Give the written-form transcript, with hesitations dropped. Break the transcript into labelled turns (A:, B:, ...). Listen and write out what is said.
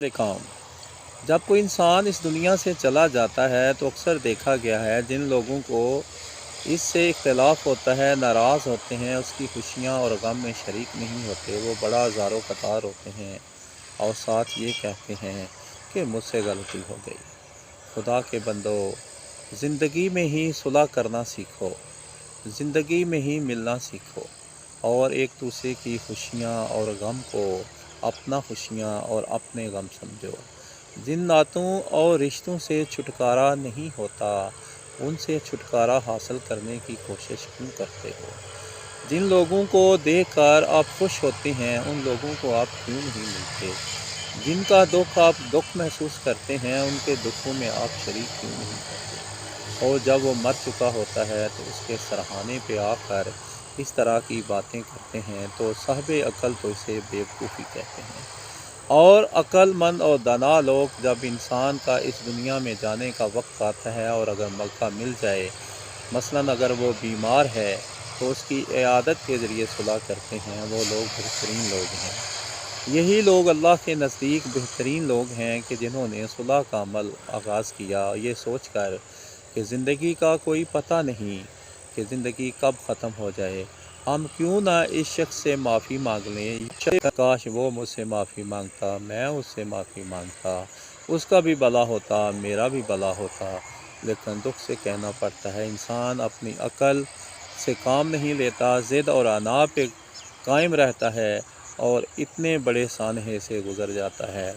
A: کام جب کوئی انسان اس دنیا سے چلا جاتا ہے تو اکثر دیکھا گیا ہے جن لوگوں کو اس سے اختلاف ہوتا ہے، ناراض ہوتے ہیں، اس کی خوشیاں اور غم میں شریک نہیں ہوتے، وہ بڑا زار و قطار ہوتے ہیں اور ساتھ یہ کہتے ہیں کہ مجھ سے غلطی ہو گئی۔ خدا کے بندو، زندگی میں ہی صلح کرنا سیکھو، زندگی میں ہی ملنا سیکھو اور ایک دوسرے کی خوشیاں اور غم کو اپنا خوشیاں اور اپنے غم سمجھو۔ جن نعتوں اور رشتوں سے چھٹکارا نہیں ہوتا ان سے چھٹکارا حاصل کرنے کی کوشش کیوں کرتے ہو؟ جن لوگوں کو دیکھ کر آپ خوش ہوتے ہیں ان لوگوں کو آپ کیوں نہیں ملتے؟ جن کا دکھ آپ دکھ محسوس کرتے ہیں ان کے دکھوں میں آپ شریک کیوں نہیں کرتے؟ اور جب وہ مر چکا ہوتا ہے تو اس کے سرہانے پہ آ کر اس طرح کی باتیں کرتے ہیں تو صاحب عقل تو اسے بیوقوفی کہتے ہیں۔ اور عقل مند اور دانا لوگ جب انسان کا اس دنیا میں جانے کا وقت آتا ہے اور اگر موقع مل جائے، مثلاً اگر وہ بیمار ہے تو اس کی عیادت کے ذریعے صلح کرتے ہیں، وہ لوگ بہترین لوگ ہیں۔ یہی لوگ اللہ کے نزدیک بہترین لوگ ہیں کہ جنہوں نے صلح کا عمل آغاز کیا یہ سوچ کر کہ زندگی کا کوئی پتہ نہیں کہ زندگی کب ختم ہو جائے، ہم کیوں نہ اس شخص سے معافی مانگ لیں، کاش وہ مجھ سے معافی مانگتا، میں اس سے معافی مانگتا، اس کا بھی بھلا ہوتا، میرا بھی بھلا ہوتا۔ لیکن دکھ سے کہنا پڑتا ہے انسان اپنی عقل سے کام نہیں لیتا، ضد اور انا پہ قائم رہتا ہے اور اتنے بڑے سانحے سے گزر جاتا ہے۔